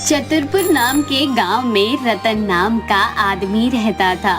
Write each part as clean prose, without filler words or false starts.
चतुरपुर नाम के गांव में रतन नाम का आदमी रहता था।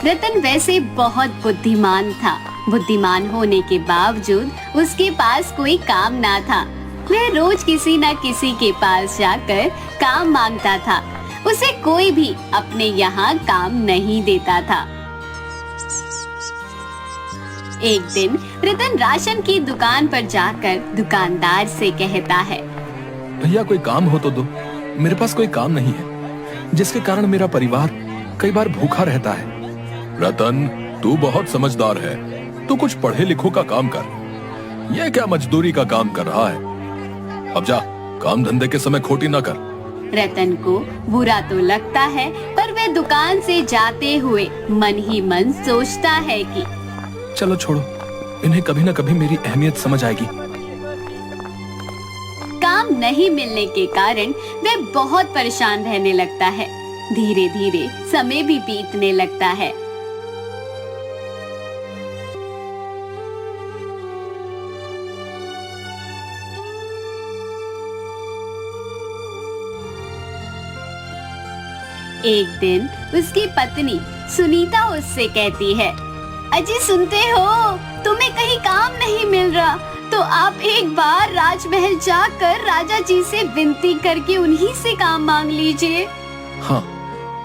रतन वैसे बहुत बुद्धिमान था। बुद्धिमान होने के बावजूद उसके पास कोई काम ना था। वह रोज किसी न किसी के पास जाकर काम मांगता था। उसे कोई भी अपने यहाँ काम नहीं देता था। एक दिन रतन राशन की दुकान पर जाकर दुकानदार से कहता है, भैया कोई काम हो तो दो, मेरे पास कोई काम नहीं है जिसके कारण मेरा परिवार कई बार भूखा रहता है। रतन, तू बहुत समझदार है, तू कुछ पढ़े लिखो का काम कर। यह क्या मजदूरी का काम कर रहा है? अब जा, काम धंधे के समय खोटी ना कर। रतन को बुरा तो लगता है, पर वह दुकान से जाते हुए मन ही मन सोचता है कि चलो छोड़ो, इन्हें कभी न कभी मेरी अहमियत समझ आएगी। काम नहीं मिलने के कारण वह बहुत परेशान रहने लगता है। धीरे धीरे समय भी बीतने लगता है। एक दिन उसकी पत्नी सुनीता उससे कहती है, अजी सुनते हो, तुम्हें कहीं काम नहीं मिल रहा तो आप एक बार राजमहल जाकर राजा जी से विनती करके उन्हीं से काम मांग लीजिए। हाँ,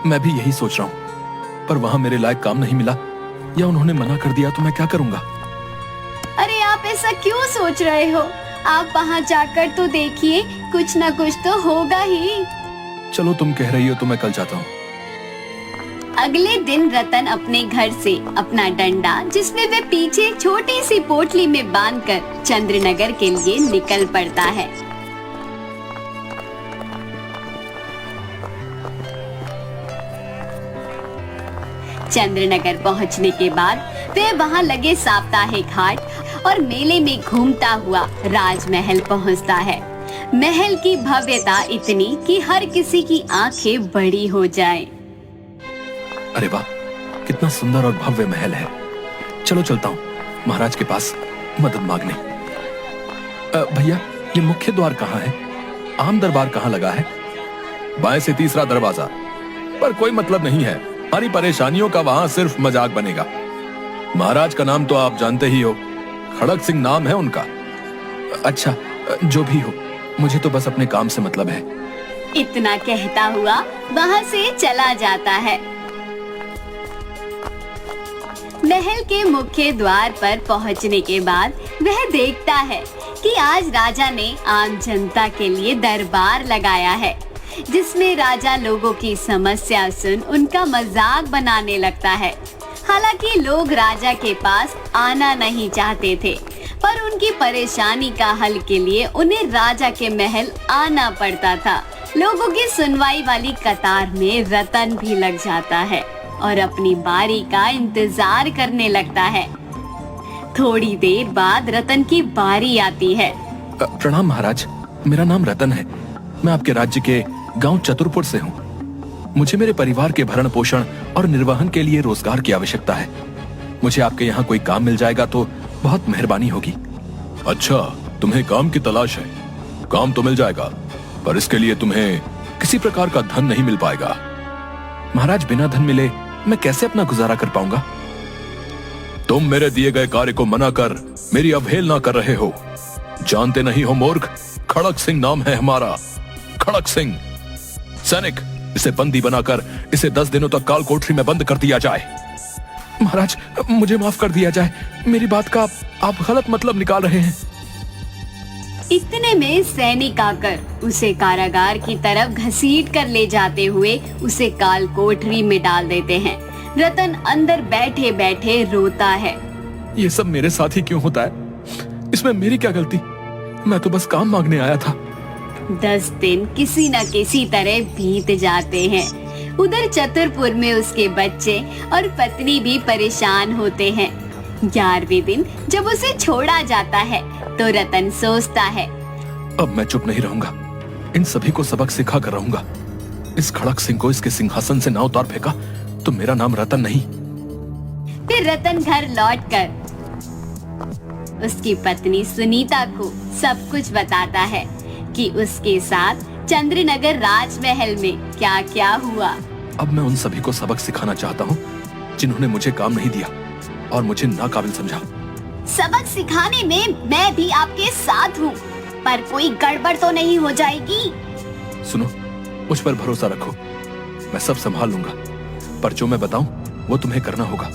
मैं भी यही सोच रहा हूँ, पर वहाँ मेरे लायक काम नहीं मिला या उन्होंने मना कर दिया तो मैं क्या करूँगा? अरे आप ऐसा क्यों सोच रहे हो? आप वहाँ जाकर तो देखिए, कुछ न कुछ तो होगा ही। चलो तुम कह रही हो तो मैं कल जाता हूँ। अगले दिन रतन अपने घर से अपना डंडा, जिसमें वह पीछे छोटी सी पोटली में बांधकर चंद्रनगर के लिए निकल पड़ता है। चंद्रनगर पहुंचने के बाद वह वहां लगे साप्ताहिक हाट और मेले में घूमता हुआ राजमहल पहुंचता है। महल की भव्यता इतनी कि हर किसी की आंखें बड़ी हो जाएं। अरे वाह, कितना सुंदर और भव्य महल है। चलो चलता हूँ महाराज के पास मदद मांगने। भैया, ये मुख्य द्वार कहाँ है? आम दरबार कहाँ लगा है? बाएं से तीसरा दरवाजा। पर कोई मतलब नहीं है, हमारी परेशानियों का वहाँ सिर्फ मजाक बनेगा। महाराज का नाम तो आप जानते ही हो, खड़क सिंह नाम है उनका। अच्छा, जो भी हो, मुझे तो बस अपने काम से मतलब है। इतना कहता हुआ वहाँ से चला जाता है। महल के मुख्य द्वार पर पहुंचने के बाद वह देखता है कि आज राजा ने आम जनता के लिए दरबार लगाया है, जिसमें राजा लोगों की समस्या सुन उनका मजाक बनाने लगता है। हालांकि लोग राजा के पास आना नहीं चाहते थे, पर उनकी परेशानी का हल के लिए उन्हें राजा के महल आना पड़ता था। लोगों की सुनवाई वाली कतार में रतन भी लग जाता है और अपनी बारी का इंतजार करने लगता है। थोड़ी देर बाद रतन की बारी आती है। प्रणाम महाराज, मेरा नाम रतन है। मैं आपके राज्य के गांव चतुरपुर से हूँ। मुझे मेरे परिवार के भरण पोषण और निर्वहन के लिए रोजगार की आवश्यकता है। मुझे आपके यहाँ कोई काम मिल जाएगा तो बहुत मेहरबानी होगी। अच्छा, तुम्हें काम की तलाश है? काम तो मिल जाएगा, पर इसके लिए तुम्हें किसी प्रकार का धन नहीं मिल पाएगा। महाराज, बिना धन मिले मैं कैसे अपना गुजारा कर पाऊंगा? तुम मेरे दिए गए कार्य को मना कर मेरी अवहेलना कर रहे हो। जानते नहीं हो मूर्ख, खड़क सिंह नाम है हमारा। खड़क सिंह। सैनिक, इसे बंदी बनाकर इसे 10 दिनों तक काल कोठरी में बंद कर दिया जाए। महाराज, मुझे माफ कर दिया जाए, मेरी बात का आप गलत मतलब निकाल रहे हैं। इतने में सैनिक आकर उसे कारागार की तरफ घसीट कर ले जाते हुए उसे काल कोठरी में डाल देते हैं। रतन अंदर बैठे बैठे रोता है। ये सब मेरे साथ ही क्यों होता है? इसमें मेरी क्या गलती? मैं तो बस काम मांगने आया था। 10 दिन किसी न किसी तरह बीत जाते हैं। उधर चतुरपुर में उसके बच्चे और पत्नी भी परेशान होते हैं। 11वें दिन जब उसे छोड़ा जाता है तो रतन सोचता है, अब मैं चुप नहीं रहूंगा, इन सभी को सबक सिखा कर रहूंगा। इस खड़क सिंह को इसके सिंहासन से ना उतार फेंका तो मेरा नाम रतन नहीं। फिर रतन घर लौटकर उसकी पत्नी सुनीता को सब कुछ बताता है कि उसके साथ चंद्रनगर राजमहल में क्या क्या हुआ। अब मैं उन सभी को सबक सिखाना चाहता हूँ जिन्होंने मुझे काम नहीं दिया और मुझे नाकाबिल समझा। सबक सिखाने में मैं भी आपके साथ हूँ, पर कोई गड़बड़ तो नहीं हो जाएगी। सुनो, मुझ पर भरोसा रखो, मैं सब संभाल लूंगा, पर जो मैं बताऊं वो तुम्हें करना होगा।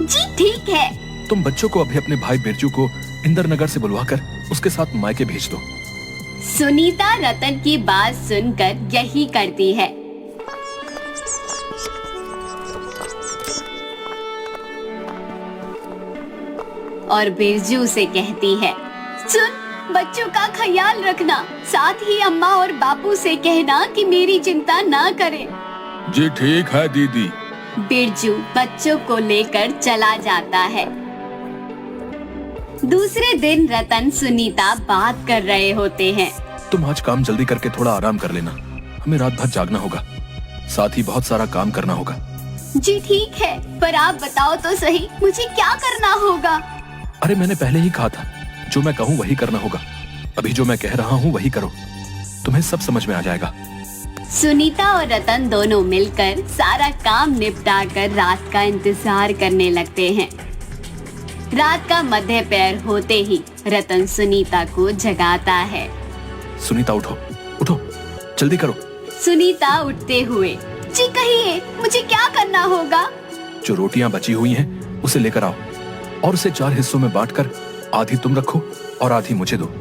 जी ठीक है। तुम बच्चों को अभी अपने भाई बिरजू को इंद्रनगर से बुलवाकर उसके साथ मायके भेज दो। सुनीता रतन की बात सुनकर यही करती है। और बिरजू से कहती है, सुन, बच्चों का ख्याल रखना, साथ ही अम्मा और बापू से कहना कि मेरी चिंता ना करें। जी ठीक है दीदी। बिरजू बच्चों को लेकर चला जाता है। दूसरे दिन रतन सुनीता बात कर रहे होते हैं। तुम आज काम जल्दी करके थोड़ा आराम कर लेना, हमें रात भर जागना होगा, साथ ही बहुत सारा काम करना होगा। जी ठीक है, पर आप बताओ तो सही, मुझे क्या करना होगा? अरे मैंने पहले ही कहा था, जो मैं कहूँ वही करना होगा। अभी जो मैं कह रहा हूँ वही करो, तुम्हें सब समझ में आ जाएगा। सुनीता और रतन दोनों मिलकर सारा काम निपटाकर रात का इंतजार करने लगते हैं। रात का मध्य पैर होते ही रतन सुनीता को जगाता है। सुनीता उठो, उठो, जल्दी करो। सुनीता उठते हुए, जी कहिए, मुझे क्या करना होगा? जो रोटियां बची हुई हैं उसे लेकर आओ और उसे 4 हिस्सों में बांटकर आधी तुम रखो और आधी मुझे दो।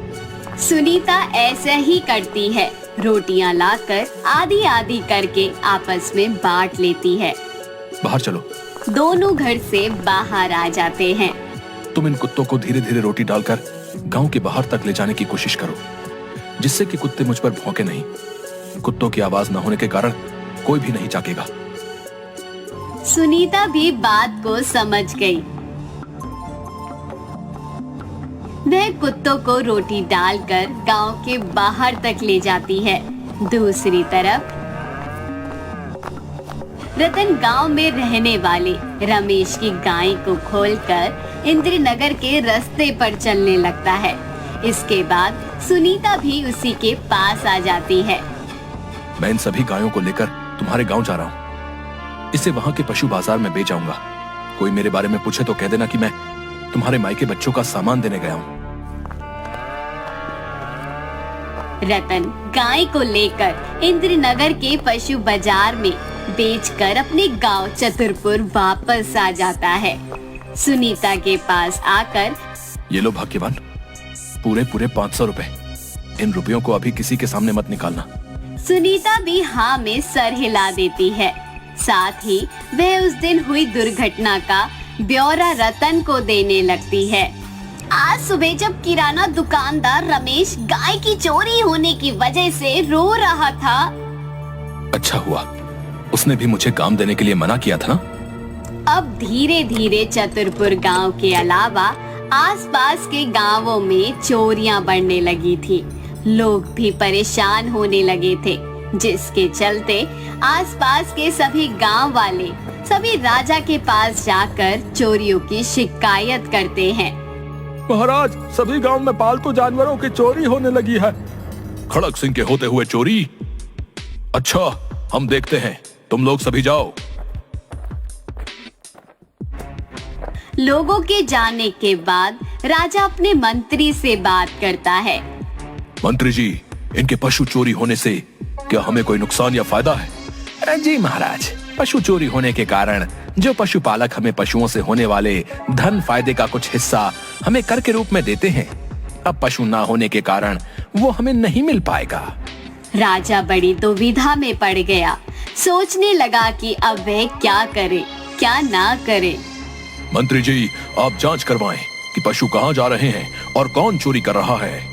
सुनीता ऐसा ही करती है, रोटियां लाकर आधी आधी करके आपस में बांट लेती है। बाहर चलो। दोनों घर से बाहर आ जाते हैं। तुम इन कुत्तों को धीरे धीरे रोटी डालकर गांव के बाहर तक ले जाने की कोशिश करो, जिससे कि कुत्ते मुझ पर भौंके नहीं। कुत्तों की आवाज न होने के कारण कोई भी नहीं जागेगा। सुनीता भी बात को समझ गई। वह कुत्तों को रोटी डालकर गांव के बाहर तक ले जाती है। दूसरी तरफ रतन गांव में रहने वाले रमेश की गाय को खोलकर इंद्रनगर के रास्ते पर चलने लगता है। इसके बाद सुनीता भी उसी के पास आ जाती है। मैं इन सभी गायों को लेकर तुम्हारे गांव जा रहा हूँ, इसे वहाँ के पशु बाजार में बेच आऊंगा। कोई मेरे बारे में पूछे तो कह देना कि मैं तुम्हारे मायके बच्चों का सामान देने गया हूँ। रतन गाय को लेकर इंद्रनगर के पशु बाजार में बेचकर अपने गांव चतुरपुर वापस आ जाता है। सुनीता के पास आकर, ये लो भाग्यवान, पूरे 500 रुपए। इन रुपयों को अभी किसी के सामने मत निकालना। सुनीता भी हाँ में सर हिला देती है। साथ ही वह उस दिन हुई दुर्घटना का ब्यौरा रतन को देने लगती है। आज सुबह जब किराना दुकानदार रमेश गाय की चोरी होने की वजह से रो रहा था। अच्छा हुआ, उसने भी मुझे काम देने के लिए मना किया था। अब धीरे धीरे चतुरपुर गांव के अलावा आसपास के गांवों में चोरियां बढ़ने लगी थी। लोग भी परेशान होने लगे थे, जिसके चलते आसपास के सभी गांव वाले सभी राजा के पास जाकर चोरियों की शिकायत करते हैं। महाराज, सभी गांव में पालतू जानवरों की चोरी होने लगी है। खड़क सिंह के होते हुए चोरी? अच्छा, हम देखते हैं, तुम लोग सभी जाओ। लोगों के जाने के बाद राजा अपने मंत्री से बात करता है। मंत्री जी, इनके पशु चोरी होने से क्या हमें कोई नुकसान या फायदा है? जी महाराज, पशु चोरी होने के कारण जो पशुपालक हमें पशुओं से होने वाले धन फायदे का कुछ हिस्सा हमें कर के रूप में देते हैं, अब पशु ना होने के कारण वो हमें नहीं मिल पाएगा। राजा बड़ी दुविधा में पड़ गया। सोचने लगा कि अब वह क्या करे, क्या ना करे। मंत्री जी, आप जांच करवाएं कि पशु कहाँ जा रहे हैं और कौन चोरी कर रहा है।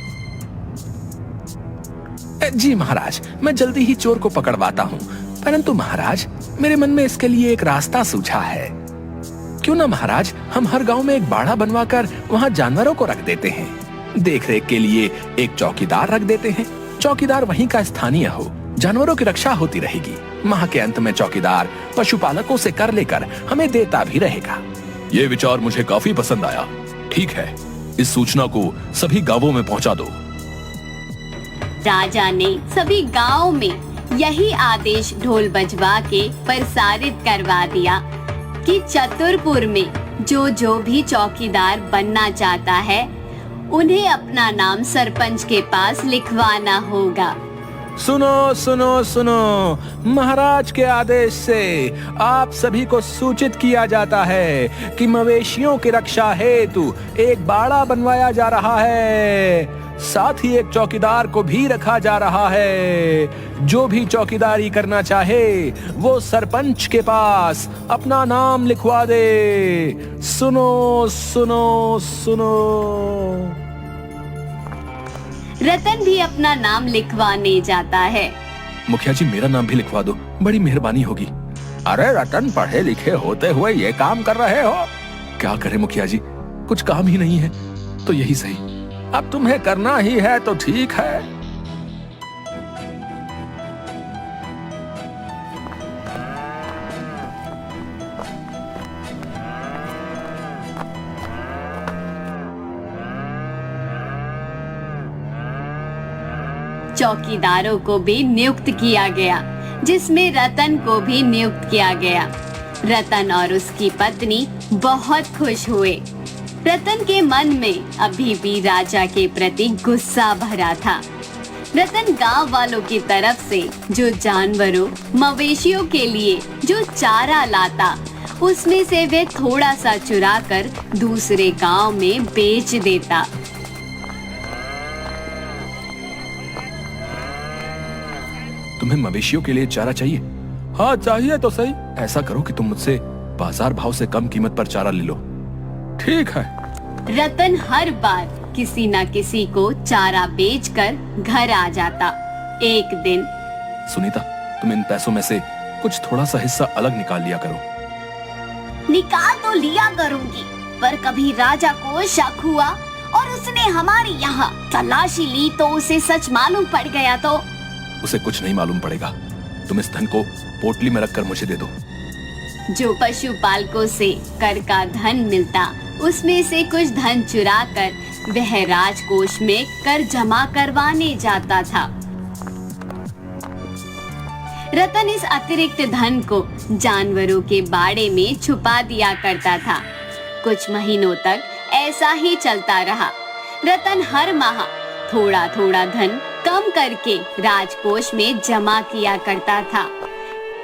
जी महाराज, मैं जल्दी ही चोर को पकड़वाता हूँ, परंतु महाराज, मेरे मन में इसके लिए एक रास्ता सूझा है। क्यों ना महाराज, हम हर गांव में एक बाड़ा बनवाकर वहाँ जानवरों को रख देते हैं। देखरेख के लिए एक चौकीदार रख देते हैं। चौकीदार वहीं का स्थानीय हो, जानवरों की रक्षा होती रहेगी। माह के अंत में चौकीदार पशुपालकों से कर लेकर हमें देता भी रहेगा। ये विचार मुझे काफी पसंद आया। ठीक है, इस सूचना को सभी गांवों में पहुंचा दो। राजा ने सभी गांव में यही आदेश ढोल बजवा के प्रसारित करवा दिया कि चतुरपुर में जो भी चौकीदार बनना चाहता है उन्हें अपना नाम सरपंच के पास लिखवाना होगा। सुनो सुनो सुनो, महाराज के आदेश से आप सभी को सूचित किया जाता है कि मवेशियों की रक्षा हेतु एक बाड़ा बनवाया जा रहा है। साथ ही एक चौकीदार को भी रखा जा रहा है। जो भी चौकीदारी करना चाहे वो सरपंच के पास अपना नाम लिखवा दे। सुनो सुनो सुनो। रतन भी अपना नाम लिखवाने जाता है। मुखिया जी, मेरा नाम भी लिखवा दो, बड़ी मेहरबानी होगी। अरे रतन, पढ़े लिखे होते हुए ये काम कर रहे हो? क्या करें मुखिया जी, कुछ काम ही नहीं है तो यही सही। अब तुम्हें करना ही है तो ठीक है। चौकीदारों को भी नियुक्त किया गया, जिसमें रतन को भी नियुक्त किया गया। रतन और उसकी पत्नी बहुत खुश हुए। रतन के मन में अभी भी राजा के प्रति गुस्सा भरा था। रतन गांव वालों की तरफ से जो जानवरों मवेशियों के लिए जो चारा लाता उसमें से वे थोड़ा सा चुराकर दूसरे गांव में बेच देता। तुम्हें मवेशियों के लिए चारा चाहिए? हाँ चाहिए तो सही। ऐसा करो कि तुम मुझसे बाजार भाव से कम कीमत पर चारा ले लो। ठीक है। रतन हर बार किसी न किसी को चारा बेचकर घर आ जाता। एक दिन, सुनीता, तुम इन पैसों में से कुछ थोड़ा सा हिस्सा अलग निकाल लिया करो। निकाल तो लिया करूंगी, पर कभी राजा को शक हुआ और उसने हमारे यहाँ तलाशी ली तो उसे सच मालूम पड़ गया तो? उसे कुछ नहीं मालूम पड़ेगा। तुम इस धन को पोटली में रखकर मुझे दे दो। जो पशुपालकों से कर का धन मिलता उसमें से कुछ धन चुराकर वह राजकोष में कर जमा करवाने जाता था। रतन इस अतिरिक्त धन को जानवरों के बाड़े में छुपा दिया करता था। कुछ महीनों तक ऐसा ही चलता रहा। रतन हर माह थोड़ा थोड़ा धन कम करके राजकोष में जमा किया करता था।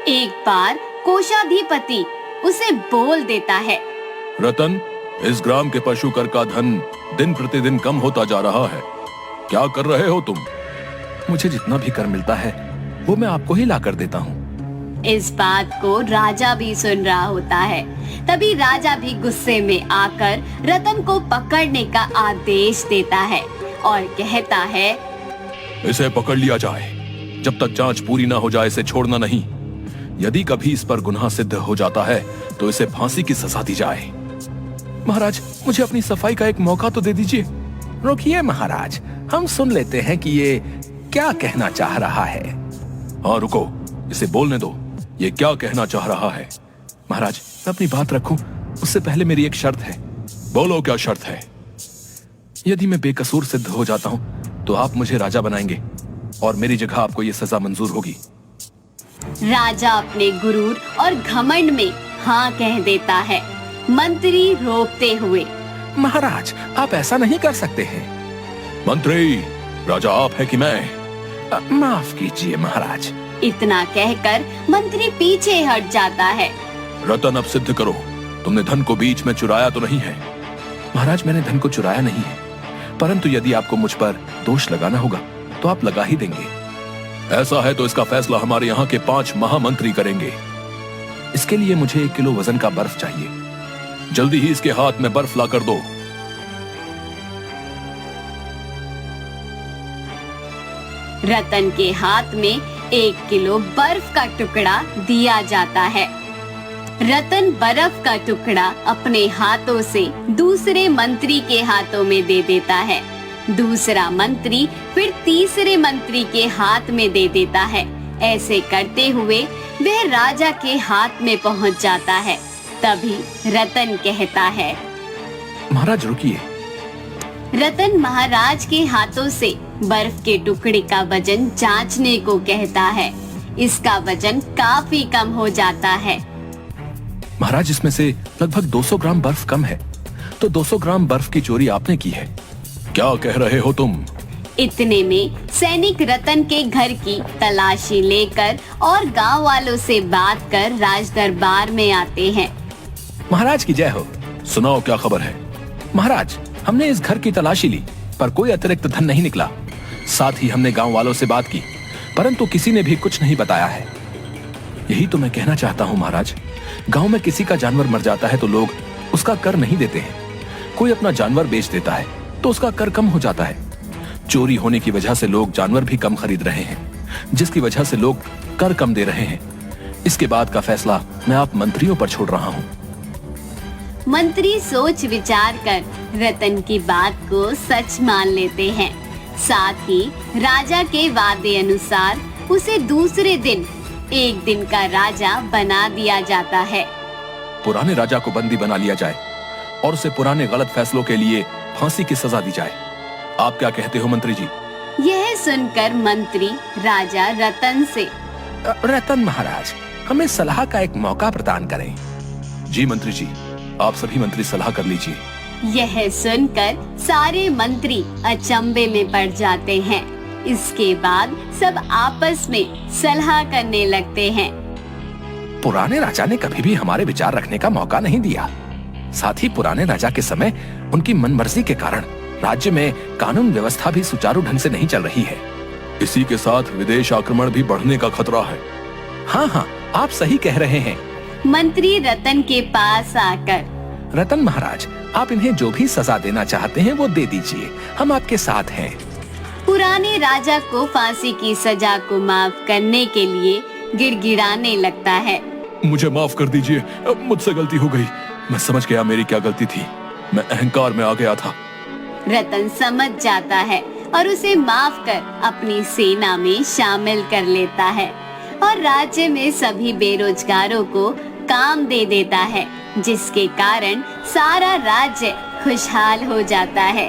एक बार कोषाधिपति उसे बोल देता है, रतन, इस ग्राम के पशु कर का धन दिन प्रतिदिन कम होता जा रहा है। क्या कर रहे हो तुम? मुझे जितना भी कर मिलता है वो मैं आपको ही ला कर देता हूँ। इस बात को राजा भी सुन रहा होता है। तभी राजा भी गुस्से में आकर रतन को पकड़ने का आदेश देता है और कहता है, इसे पकड़ लिया जाए। जब तक जांच पूरी ना हो जाए इसे छोड़ना नहीं। यदि कभी इस पर गुनाह सिद्ध हो जाता है तो इसे फांसी की सजा दी जाए। महाराज, मुझे अपनी सफाई का एक मौका तो दे दीजिए। रुकिए महाराज, हम सुन लेते हैं कि ये क्या कहना चाह रहा है। हाँ रुको, इसे बोलने दो। ये क्या कहना चाह रहा है? महाराज, मैं अपनी बात रखूं उससे पहले मेरी एक शर्त है। बोलो, क्या शर्त है? यदि मैं बेकसूर सिद्ध हो जाता हूँ तो आप मुझे राजा बनाएंगे और मेरी जगह आपको ये सजा मंजूर होगी। राजा अपने गुरूर और घमंड में हाँ कह देता है। मंत्री रोकते हुए, महाराज, आप ऐसा नहीं कर सकते हैं। मंत्री, राजा आप है कि मैं? माफ कीजिए महाराज। इतना कहकर मंत्री पीछे हट जाता है। रतन, अब सिद्ध करो, तुमने धन को बीच में चुराया तो नहीं है? महाराज, मैंने धन को चुराया नहीं है, परंतु यदि आपको मुझ पर दोष लगाना होगा तो आप लगा ही देंगे। ऐसा है तो इसका फैसला हमारे यहाँ के 5 महामंत्री करेंगे। इसके लिए मुझे 1 किलो वजन का बर्फ चाहिए। जल्दी ही इसके हाथ में बर्फ ला कर दो। रतन के हाथ में 1 किलो बर्फ का टुकड़ा दिया जाता है। रतन बर्फ का टुकड़ा अपने हाथों से दूसरे मंत्री के हाथों में दे देता है। दूसरा मंत्री फिर तीसरे मंत्री के हाथ में दे देता है। ऐसे करते हुए वह राजा के हाथ में पहुंच जाता है। तभी रतन कहता है, महाराज रुकिए। रतन महाराज के हाथों से बर्फ के टुकड़े का वजन जांचने को कहता है। इसका वजन काफी कम हो जाता है। महाराज, इसमें से लगभग 200 ग्राम बर्फ कम है, तो 200 ग्राम बर्फ की चोरी आपने की है। क्या कह रहे हो तुम? इतने में सैनिक रतन के घर की तलाशी लेकर और गांव वालों से बात कर राज दरबार में आते हैं। महाराज की जय हो। सुनाओ, क्या खबर है? महाराज, हमने इस घर की तलाशी ली, पर कोई अतिरिक्त धन नहीं निकला। साथ ही हमने गांव वालों से बात की, परंतु किसी ने भी कुछ नहीं बताया है। यही तो मैं कहना चाहता हूँ महाराज। गांव में किसी का जानवर मर जाता है तो लोग उसका कर नहीं देते हैं। कोई अपना जानवर बेच देता है तो उसका कर कम हो जाता है। चोरी होने की वजह से लोग जानवर भी कम खरीद रहे हैं, जिसकी वजह से लोग कर कम दे रहे हैं। इसके बाद का फैसला मैं आप मंत्रियों पर छोड़ रहा हूँ। मंत्री सोच विचार कर रतन की बात को सच मान लेते हैं। साथ ही राजा के वादे अनुसार उसे दूसरे दिन एक दिन का राजा बना दिया जाता है। पुराने राजा को बंदी बना लिया जाए और उसे पुराने गलत फैसलों के लिए फांसी की सजा दी जाए। आप क्या कहते हो मंत्री जी? यह सुनकर मंत्री राजा रतन से, रतन महाराज, हमें सलाह का एक मौका प्रदान करें। जी मंत्री जी, आप सभी मंत्री सलाह कर लीजिए। यह सुनकर सारे मंत्री अचंभे में पड़ जाते हैं। इसके बाद सब आपस में सलाह करने लगते हैं। पुराने राजा ने कभी भी हमारे विचार रखने का मौका नहीं दिया। साथ ही पुराने राजा के समय उनकी मनमर्जी के कारण राज्य में कानून व्यवस्था भी सुचारू ढंग से नहीं चल रही है। इसी के साथ विदेश आक्रमण भी बढ़ने का खतरा है। हाँ, आप सही कह रहे हैं। मंत्री रतन के पास आकर, रतन महाराज, आप इन्हें जो भी सजा देना चाहते हैं वो दे दीजिए, हम आपके साथ हैं। पुराने राजा को फांसी की सजा को माफ करने के लिए गिड़गिड़ाने लगता है। मुझे माफ कर दीजिए, मुझसे गलती हो गई। मैं समझ गया मेरी क्या गलती थी। मैं अहंकार में आ गया था। रतन समझ जाता है और उसे माफ कर अपनी सेना में शामिल कर लेता है और राज्य में सभी बेरोजगारों को काम दे देता है, जिसके कारण सारा राज्य खुशहाल हो जाता है।